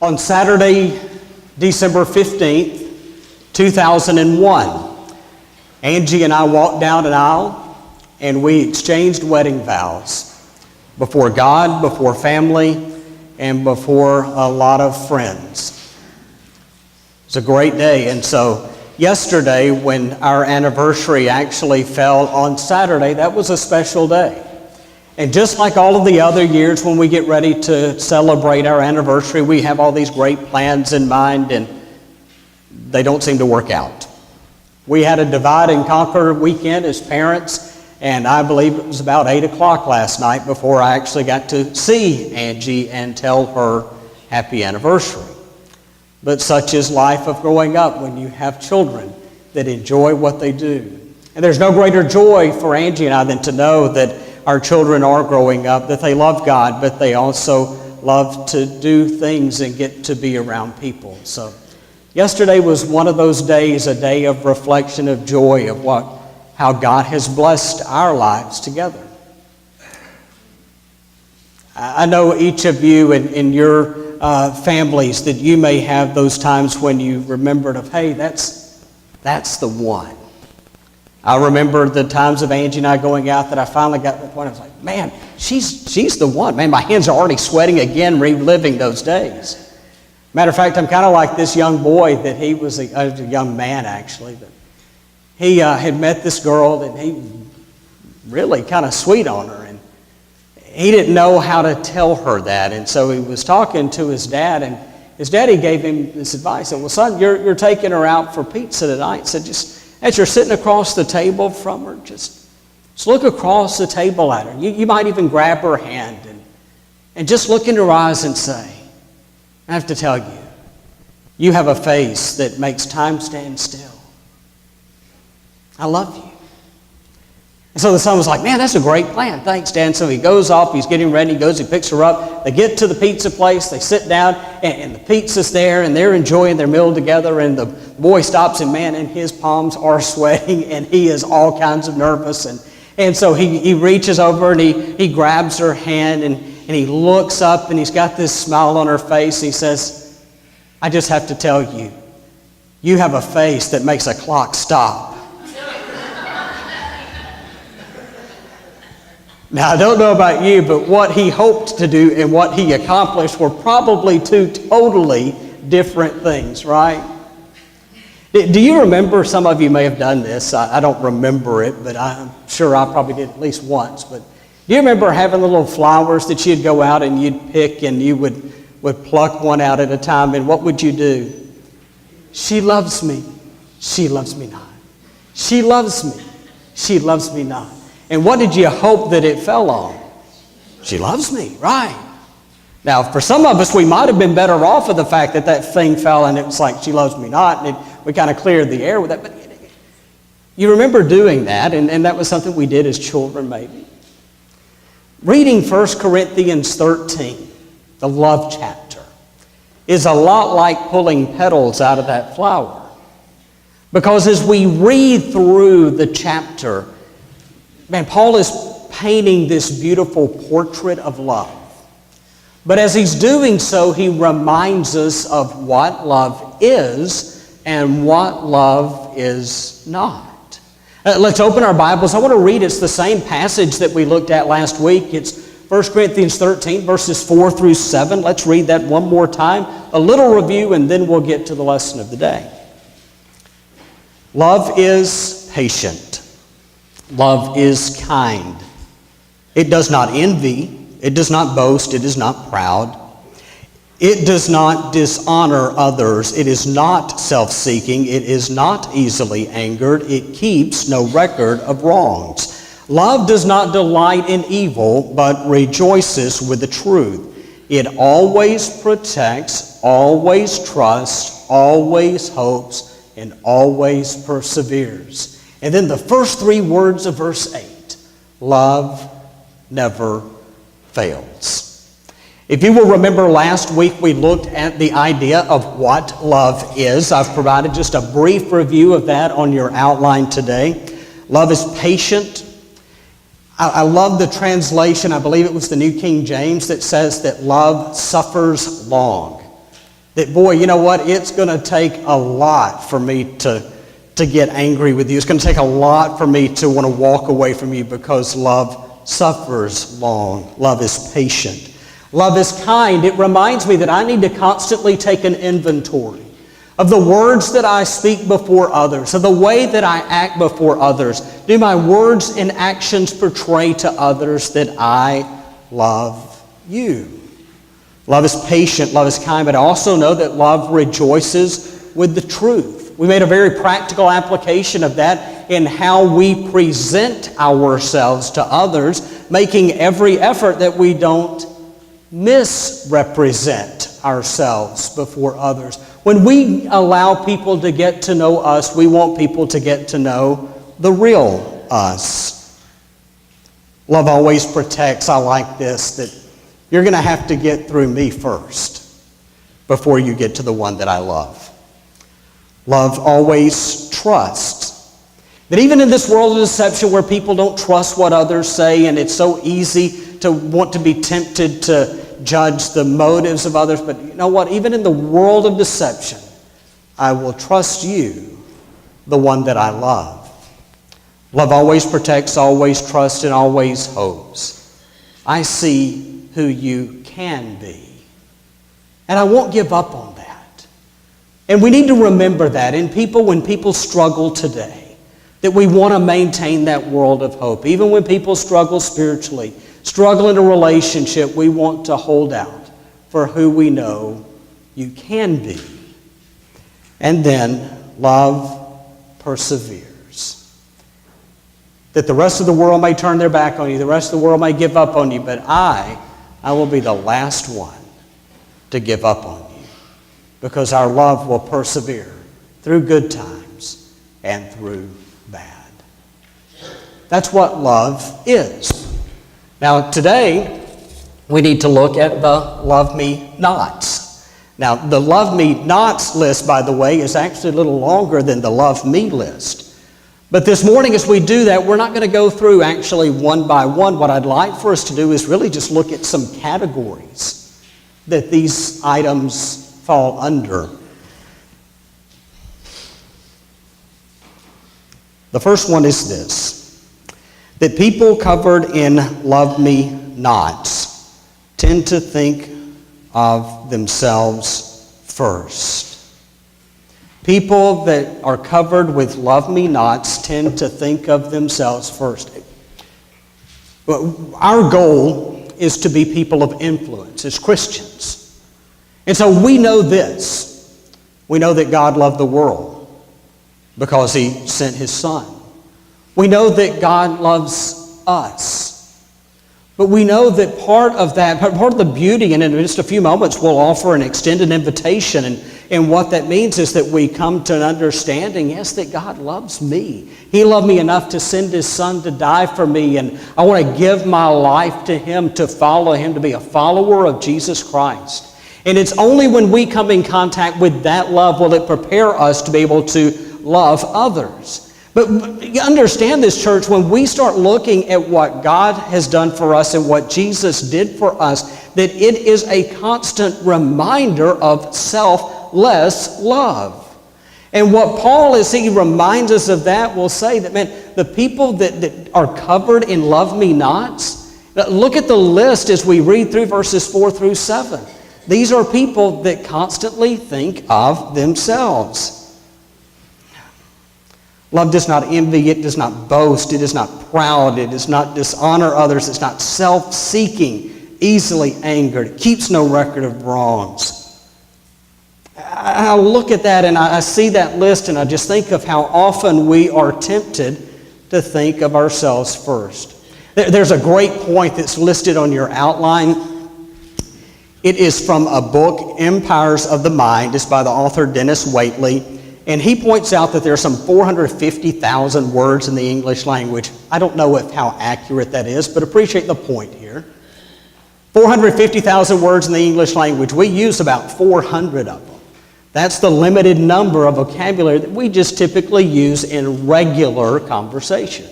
On Saturday, December 15th, 2001, Angie and I walked down an aisle and we exchanged wedding vows before God, before family, and before a lot of friends. It was a great day, and so yesterday when our anniversary actually fell on Saturday, that was a special day. And just like all of the other years when we get ready to celebrate our anniversary, we have all these great plans in mind and they don't seem to work out. We had a divide and conquer weekend as parents, and I believe it was about 8 o'clock last night before I actually got to see Angie and tell her happy anniversary. But such is life of growing up when you have children that enjoy what they do. And there's no greater joy for Angie and I than to know that our children are growing up, that they love God, but they also love to do things and get to be around people. So yesterday was one of those days, a day of reflection, of joy, of how God has blessed our lives together. I know each of you in your families that you may have those times when you remembered of, hey, that's the one. I remember the times of Angie and I going out that I finally got to the point I was like, man, she's the one. Man, my hands are already sweating again reliving those days. Matter of fact, I'm kind of like this young boy that he was a young man actually, but he had met this girl and he really kind of sweet on her, and he didn't know how to tell her that, and so he was talking to his dad, and his daddy gave him this advice. Said, well, son, you're taking her out for pizza tonight. Said, just as you're sitting across the table from her, just look across the table at her. You might even grab her hand and just look in her eyes and say, I have to tell you, you have a face that makes time stand still. I love you. And so the son was like, man, that's a great plan. Thanks, Dad. So he goes off, he's getting ready, he picks her up. They get to the pizza place, they sit down, and the pizza's there, and they're enjoying their meal together, and the boy stops, and man, and his palms are sweating, and he is all kinds of nervous. And so he reaches over, and he grabs her hand, and he looks up, and he's got this smile on her face. He says, I just have to tell you, you have a face that makes a clock stop. Now, I don't know about you, but what he hoped to do and what he accomplished were probably two totally different things, right? Do you remember, some of you may have done this, I don't remember it, but I'm sure I probably did at least once, but do you remember having the little flowers that you'd go out and you'd pick and you would pluck one out at a time, and what would you do? She loves me. She loves me not. She loves me. She loves me not. And what did you hope that it fell on? She loves me, right? Now, for some of us, we might have been better off of the fact that thing fell and it was like, she loves me not, and we kind of cleared the air with that. But you remember doing that, and that was something we did as children maybe. Reading 1 Corinthians 13, the love chapter, is a lot like pulling petals out of that flower. Because as we read through the chapter, man, Paul is painting this beautiful portrait of love. But as he's doing so, he reminds us of what love is and what love is not. Let's open our Bibles. I want to read, it's the same passage that we looked at last week. It's 1 Corinthians 13, verses 4 through 7. Let's read that one more time. A little review, and then we'll get to the lesson of the day. Love is patient. Love is kind. It does not envy. It does not boast. It is not proud. It does not dishonor others. It is not self-seeking. It is not easily angered. It keeps no record of wrongs. Love does not delight in evil, but rejoices with the truth. It always protects, always trusts, always hopes, and always perseveres. And then the first three words of verse 8, love never fails. If you will remember last week, we looked at the idea of what love is. I've provided just a brief review of that on your outline today. Love is patient. I love the translation. I believe it was the New King James that says that love suffers long. That, boy, you know what? It's going to take a lot for me to get angry with you. It's going to take a lot for me to want to walk away from you, because love suffers long. Love is patient. Love is kind. It reminds me that I need to constantly take an inventory of the words that I speak before others, of the way that I act before others. Do my words and actions portray to others that I love you? Love is patient, love is kind, but I also know that love rejoices with the truth. We made a very practical application of that in how we present ourselves to others, making every effort that we don't misrepresent ourselves before others. When we allow people to get to know us, we want people to get to know the real us. Love always protects. I like this, that you're going to have to get through me first before you get to the one that I love. Love always trusts. That even in this world of deception where people don't trust what others say, and it's so easy to want to be tempted to judge the motives of others, but you know what? Even in the world of deception, I will trust you, the one that I love. Love always protects, always trusts, and always hopes. I see who you can be, and I won't give up on that. And we need to remember that in people, when people struggle today, that we want to maintain that world of hope. Even when people struggle spiritually, struggle in a relationship, we want to hold out for who we know you can be. And then love perseveres. That the rest of the world may turn their back on you, the rest of the world may give up on you, but I will be the last one to give up on you, because our love will persevere through good times and through bad. That's what love is. Now today, we need to look at the love me nots. Now the love me nots list, by the way, is actually a little longer than the love me list. But this morning as we do that, we're not going to go through actually one by one. What I'd like for us to do is really just look at some categories that these items fall under. The first one is this: that people covered in love me nots tend to think of themselves first. People that are covered with love me nots tend to think of themselves first. Our goal is to be people of influence as Christians. And so we know this. We know that God loved the world because He sent His Son. We know that God loves us. But we know that part of the beauty, and in just a few moments we'll offer an extended invitation, and what that means is that we come to an understanding, yes, that God loves me. He loved me enough to send His Son to die for me, and I want to give my life to Him, to follow Him, to be a follower of Jesus Christ. And it's only when we come in contact with that love will it prepare us to be able to love others. But you understand this, church, when we start looking at what God has done for us and what Jesus did for us, that it is a constant reminder of selfless love. And what Paul, as he reminds us of that, will say that, man, the people that are covered in love me nots, look at the list as we read through verses 4 through 7. These are people that constantly think of themselves. Love does not envy, it does not boast, it is not proud, it does not dishonor others, it's not self-seeking, easily angered, it keeps no record of wrongs. I look at that and I see that list and I just think of how often we are tempted to think of ourselves first. There's a great point that's listed on your outline. It is from a book, Empires of the Mind. It's by the author Dennis Waitley. And he points out that there are some 450,000 words in the English language. I don't know how accurate that is, but appreciate the point here. 450,000 words in the English language. We use about 400 of them. That's the limited number of vocabulary that we just typically use in regular conversation.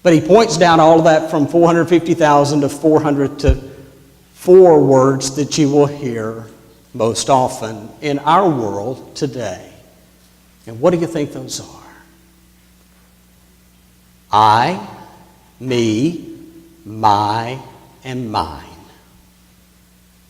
But he points down all of that from 450,000 to 400 to 4 words that you will hear most often in our world today. And what do you think those are? I, me, my, and mine.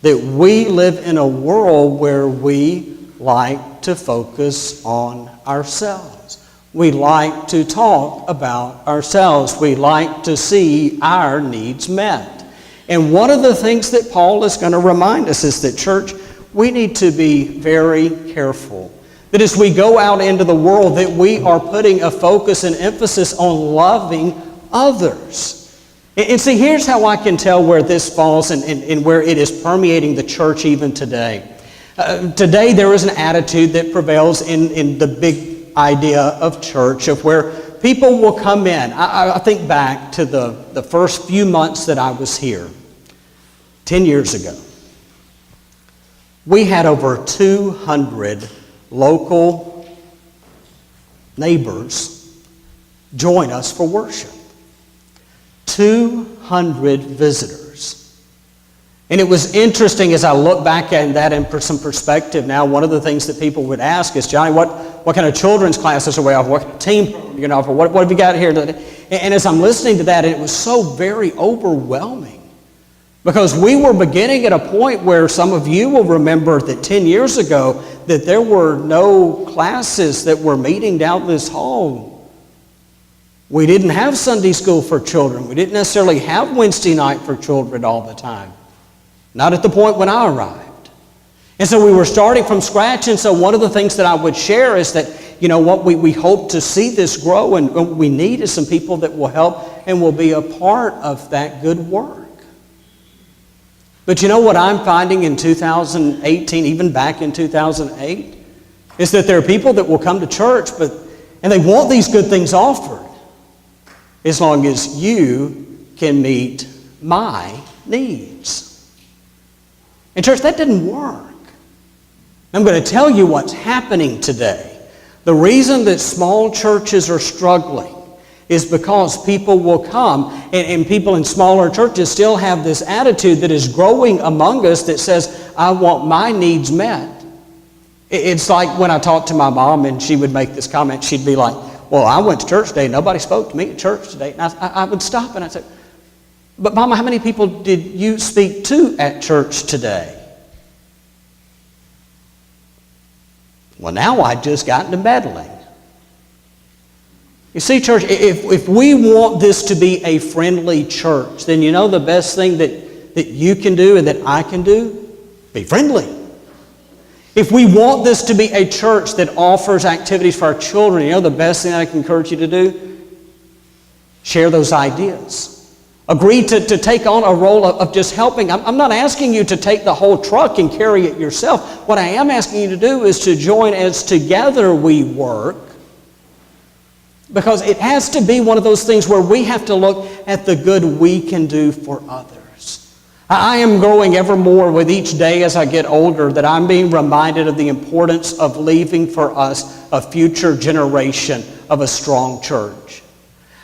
That we live in a world where we like to focus on ourselves. We like to talk about ourselves. We like to see our needs met. And one of the things that Paul is going to remind us is that, church, we need to be very careful that as we go out into the world, that we are putting a focus and emphasis on loving others. And see, here's how I can tell where this falls and where it is permeating the church even today. Today there is an attitude that prevails in the big idea of church, of where people will come in. I think back to the first few months that I was here, 10 years ago. We had over 200 local neighbors join us for worship. 200 visitors. And it was interesting as I look back at that and for some perspective now, one of the things that people would ask is, Johnny, what kind of children's classes are we offering? What kind of team program are you going to offer? What have you got here? And as I'm listening to that, it was so very overwhelming. Because we were beginning at a point where some of you will remember that 10 years ago that there were no classes that were meeting down this hall. We didn't have Sunday school for children. We didn't necessarily have Wednesday night for children all the time. Not at the point when I arrived. And so we were starting from scratch. And so one of the things that I would share is that, you know what, we hope to see this grow, and what we need is some people that will help and will be a part of that good work. But you know what I'm finding in 2018, even back in 2008, is that there are people that will come to church, and they want these good things offered, as long as you can meet my needs. And church, that didn't work. I'm going to tell you what's happening today. The reason that small churches are struggling is because people will come, and people in smaller churches still have this attitude that is growing among us that says, I want my needs met. It's like when I talked to my mom and she would make this comment, she'd be like, well, I went to church today, nobody spoke to me at church today. And I would stop and I'd say, but Mama, how many people did you speak to at church today? Well, now I'd just gotten to meddling. You see, church, if we want this to be a friendly church, then you know the best thing that you can do and that I can do? Be friendly. If we want this to be a church that offers activities for our children, you know the best thing I can encourage you to do? Share those ideas. Agree to take on a role of just helping. I'm not asking you to take the whole truck and carry it yourself. What I am asking you to do is to join as together we work. Because it has to be one of those things where we have to look at the good we can do for others. I am growing ever more with each day as I get older that I'm being reminded of the importance of leaving for us a future generation of a strong church.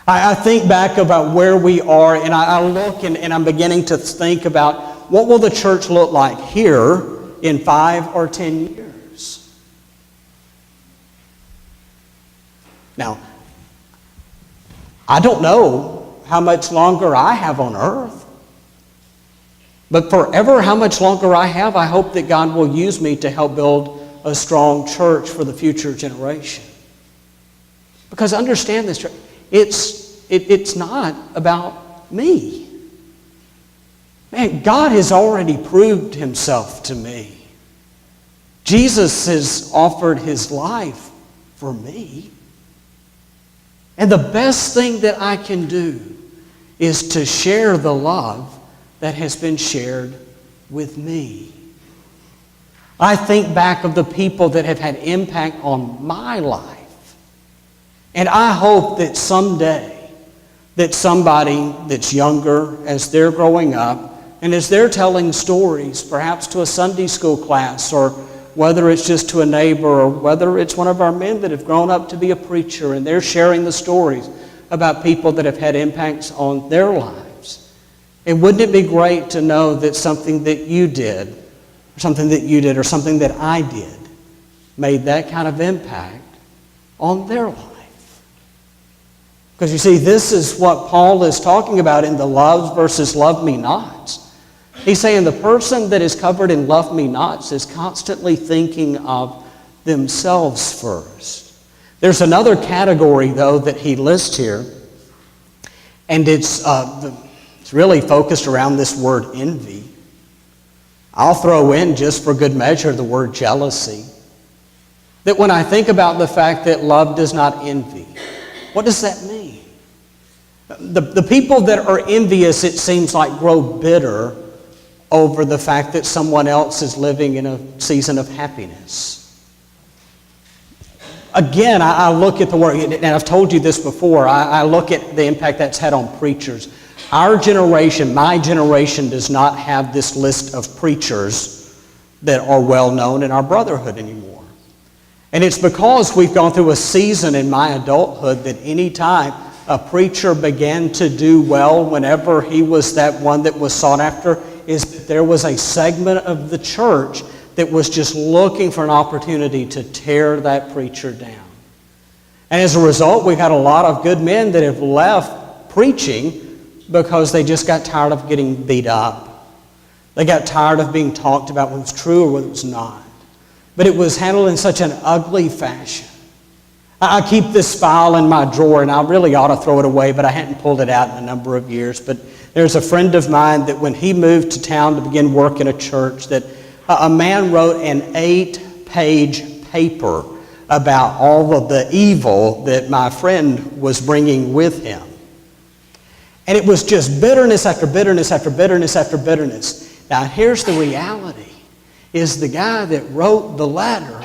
I think back about where we are, and I look and I'm beginning to think about what will the church look like here in 5 or 10 years. Now, I don't know how much longer I have on earth. But forever, how much longer I have, I hope that God will use me to help build a strong church for the future generation. Because understand this, it's not about me. Man, God has already proved himself to me. Jesus has offered his life for me. And the best thing that I can do is to share the love that has been shared with me. I think back of the people that have had impact on my life. And I hope that someday that somebody that's younger, as they're growing up, and as they're telling stories, perhaps to a Sunday school class, or whether it's just to a neighbor, or whether it's one of our men that have grown up to be a preacher and they're sharing the stories about people that have had impacts on their lives. And wouldn't it be great to know that something that you did or something that you did, or something that I did made that kind of impact on their life. Because you see, this is what Paul is talking about in the love versus love me nots. He's saying the person that is covered in love me nots is constantly thinking of themselves first. There's another category, though, that he lists here, and it's really focused around this word envy. I'll throw in, just for good measure, the word jealousy. That when I think about the fact that love does not envy, what does that mean? The people that are envious, it seems like, grow bitter over the fact that someone else is living in a season of happiness. Again, I look at the word, and I've told you this before, I look at the impact that's had on preachers. Our generation, my generation, does not have this list of preachers that are well known in our brotherhood anymore. And it's because we've gone through a season in my adulthood that any time a preacher began to do well, whenever he was that one that was sought after, is that there was a segment of the church that was just looking for an opportunity to tear that preacher down. And as a result, we've had a lot of good men that have left preaching because they just got tired of getting beat up. They got tired of being talked about whether it was true or whether it was not. But it was handled in such an ugly fashion. I keep this file in my drawer, and I really ought to throw it away, but I hadn't pulled it out in a number of years. But there's a friend of mine that when he moved to town to begin work in a church, that a man wrote an 8-page paper about all of the evil that my friend was bringing with him. And it was just bitterness after bitterness after bitterness after bitterness. Now here's the reality, is the guy that wrote the letter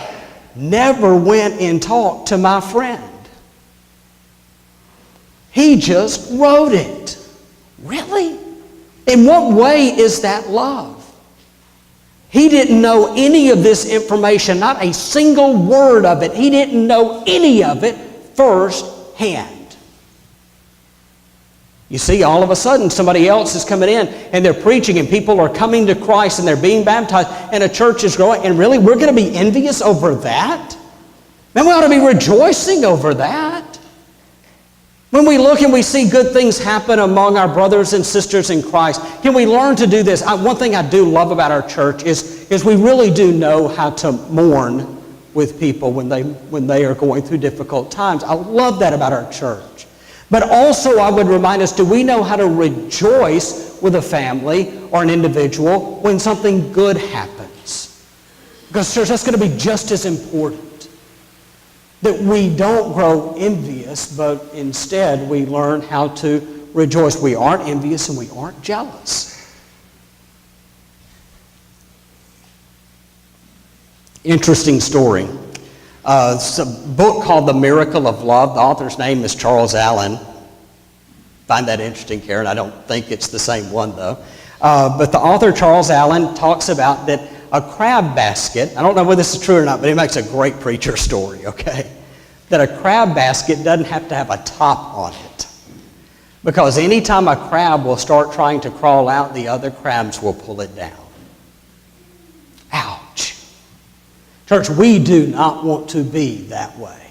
never went and talked to my friend. He just wrote it. Really? In what way is that love? He didn't know any of this information, not a single word of it. He didn't know any of it firsthand. You see, all of a sudden, somebody else is coming in, and they're preaching, and people are coming to Christ, and they're being baptized, and a church is growing, and really, we're going to be envious over that? Man, we ought to be rejoicing over that. When we look and we see good things happen among our brothers and sisters in Christ, can we learn to do this? One thing I do love about our church is we really do know how to mourn with people when they are going through difficult times. I love that about our church. But also I would remind us, do we know how to rejoice with a family or an individual when something good happens? Because church, that's going to be just as important. That we don't grow envious, but instead we learn how to rejoice. We aren't envious and we aren't jealous. Interesting story. It's a book called The Miracle of Love. The author's name is Charles Allen. Find that interesting, Karen. I don't think it's the same one, though. But the author, Charles Allen, talks about that a crab basket, I don't know whether this is true or not, but he makes a great preacher story, okay? That a crab basket doesn't have to have a top on it. Because anytime a crab will start trying to crawl out, the other crabs will pull it down. Ouch. Church, we do not want to be that way.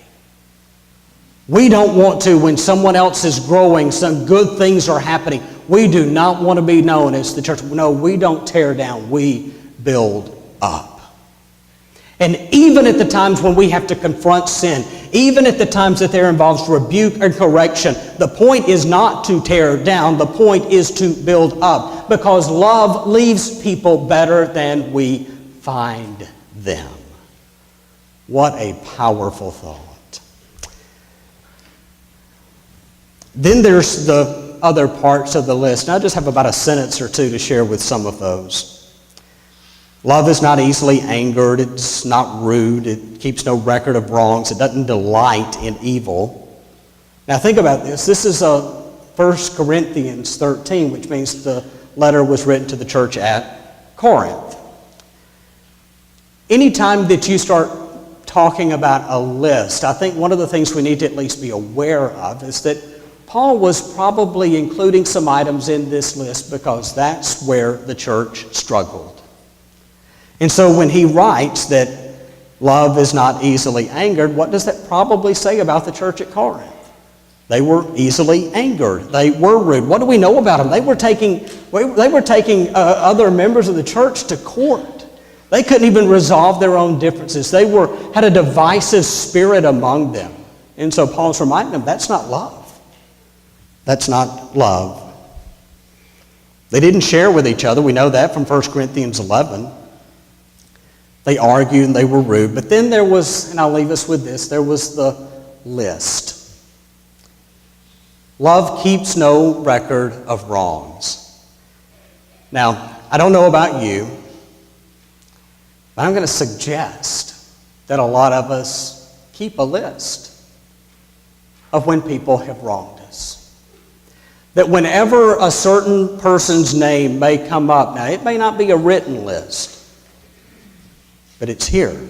We don't want to, when someone else is growing, some good things are happening, we do not want to be known as the church. No, we don't tear down, we build up. And even at the times when we have to confront sin, even at the times that there involves rebuke and correction, the point is not to tear down, the point is to build up. Because love leaves people better than we find them. What a powerful thought. Then there's the other parts of the list. And I just have about a sentence or two to share with some of those. Love is not easily angered. It's not rude. It keeps no record of wrongs. It doesn't delight in evil. Now think about this. This is 1 Corinthians 13, which means the letter was written to the church at Corinth. Anytime that you start talking about a list, I think one of the things we need to at least be aware of is that Paul was probably including some items in this list because that's where the church struggled. And so when he writes that love is not easily angered, what does that probably say about the church at Corinth? They were easily angered. They were rude. What do we know about them? They were taking other members of the church to court. They couldn't even resolve their own differences. They had a divisive spirit among them. And so Paul's reminding them, that's not love. That's not love. They didn't share with each other. We know that from 1 Corinthians 11. They argued and they were rude. But then there was, and I'll leave us with this, there was the list. Love keeps no record of wrongs. Now, I don't know about you, but I'm going to suggest that a lot of us keep a list of when people have wronged us. That whenever a certain person's name may come up, now it may not be a written list, but it's here.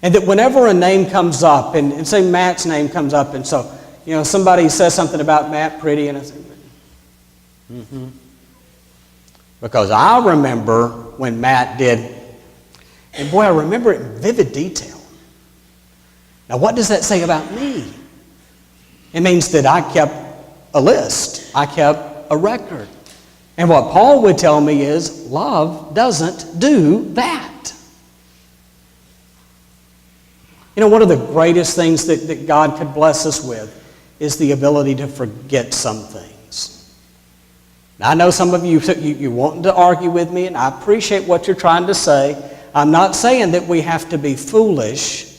And that whenever a name comes up, and say Matt's name comes up, and so, somebody says something about Matt Pretty, and I say, Because I remember when Matt did, and boy, I remember it in vivid detail. Now, what does that say about me? It means that I kept a list. I kept a record. And what Paul would tell me is, love doesn't do that. One of the greatest things that God could bless us with is the ability to forget some things. Now, I know some of you want to argue with me, and I appreciate what you're trying to say. I'm not saying that we have to be foolish.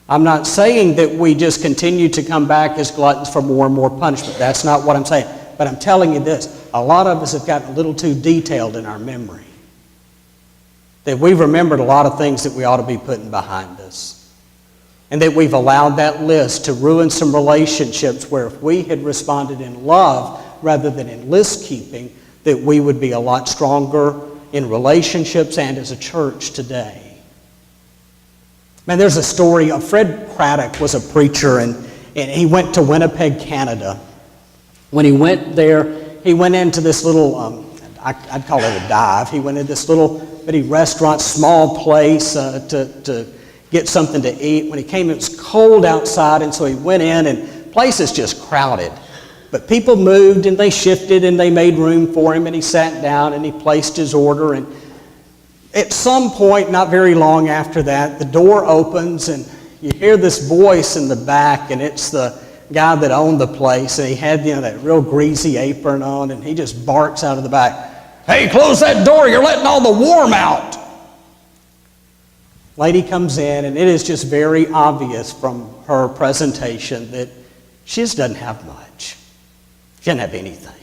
I'm not saying that we just continue to come back as gluttons for more and more punishment. That's not what I'm saying. But I'm telling you this, a lot of us have gotten a little too detailed in our memory. That we've remembered a lot of things that we ought to be putting behind us. And that we've allowed that list to ruin some relationships where if we had responded in love rather than in list keeping, that we would be a lot stronger in relationships and as a church today. Man, there's a story of Fred Craddock was a preacher, and he went to Winnipeg, Canada. When he went there, he went into this little, I'd call it a dive. He went into this little bitty restaurant, small place to get something to eat. When he came, it was cold outside, and so he went in, and the place is just crowded. But people moved, and they shifted, and they made room for him, and he sat down, and he placed his order. And at some point, not very long after that, the door opens, and you hear this voice in the back, and it's the guy that owned the place, and he had that real greasy apron on, and he just barks out of the back, "Hey, close that door, you're letting all the warm out." Lady comes in, and it is just very obvious from her presentation that she just doesn't have much. She doesn't have anything.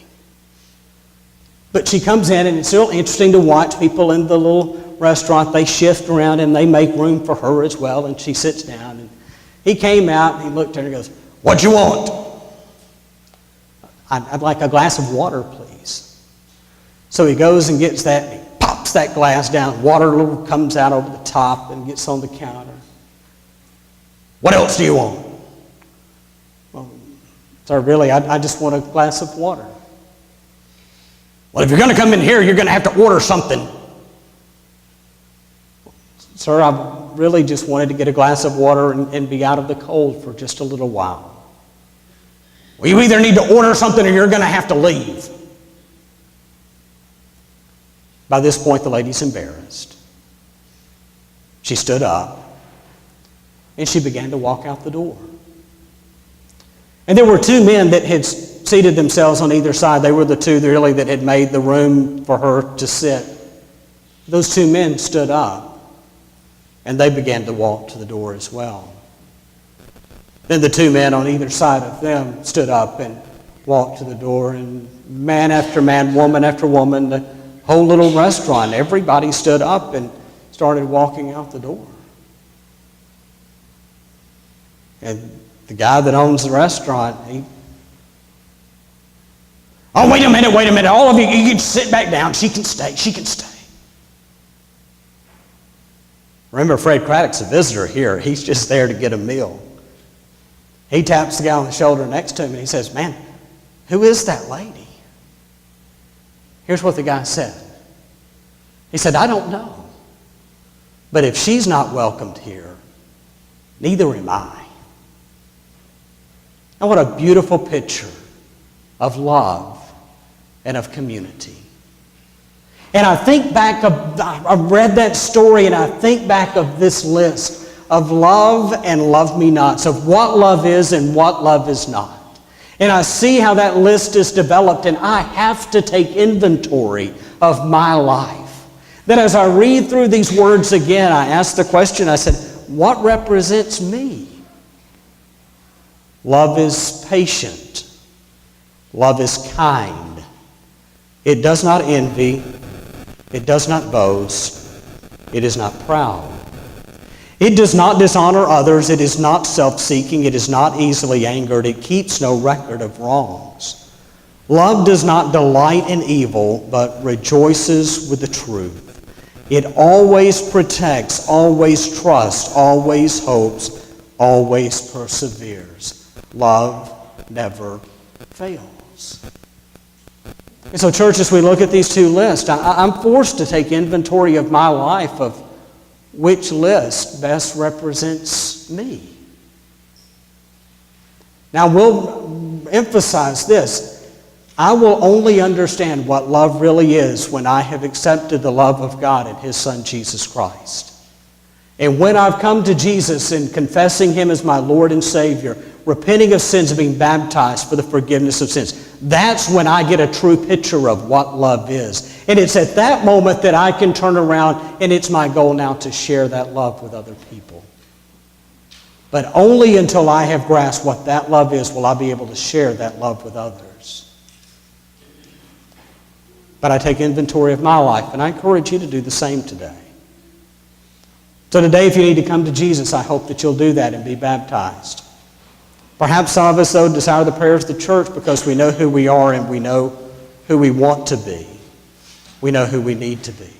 But she comes in, and it's real interesting to watch people in the little restaurant. They shift around, and they make room for her as well, and she sits down. And he came out, and he looked at her and goes, "What you want?" "I'd like a glass of water, please." So he goes and gets that, and he pops that glass down. Water comes out over the top and gets on the counter. "What else do you want?" "Well, sir, really, I just want a glass of water." "Well, if you're going to come in here, you're going to have to order something." "Sir, I really just wanted to get a glass of water and be out of the cold for just a little while." "Well, you either need to order something or you're going to have to leave." By this point, the lady's embarrassed. She stood up, and she began to walk out the door. And there were two men that had seated themselves on either side. They were the two really that had made the room for her to sit. Those two men stood up, and they began to walk to the door as well. Then the two men on either side of them stood up and walked to the door, and man after man, woman after woman, the whole little restaurant, everybody stood up and started walking out the door. And the guy that owns the restaurant, "Oh, wait a minute, all of you can sit back down. She can stay. Remember, Fred Craddock's a visitor here. He's just there to get a meal. He taps the guy on the shoulder next to him, and he says, "Man, who is that lady?" Here's what the guy said. He said, "I don't know." But if she's not welcomed here, neither am I. And what a beautiful picture of love and of community. And I think back I read that story and I think back of this list of love and love me nots, of what love is and what love is not. And I see how that list is developed, and I have to take inventory of my life. Then as I read through these words again, I ask the question, I said, what represents me? Love is patient. Love is kind. It does not envy. It does not boast. It is not proud. It does not dishonor others. It is not self-seeking. It is not easily angered. It keeps no record of wrongs. Love does not delight in evil, but rejoices with the truth. It always protects, always trusts, always hopes, always perseveres. Love never fails. And so, church, as we look at these two lists, I'm forced to take inventory of my life of which list best represents me. Now, we'll emphasize this. I will only understand what love really is when I have accepted the love of God and His Son, Jesus Christ. And when I've come to Jesus and confessing Him as my Lord and Savior, repenting of sins and being baptized for the forgiveness of sins, that's when I get a true picture of what love is. And it's at that moment that I can turn around, and it's my goal now to share that love with other people. But only until I have grasped what that love is will I be able to share that love with others. But I take inventory of my life, and I encourage you to do the same today. So today, if you need to come to Jesus, I hope that you'll do that and be baptized. Perhaps some of us, though, desire the prayers of the church because we know who we are and we know who we want to be. We know who we need to be.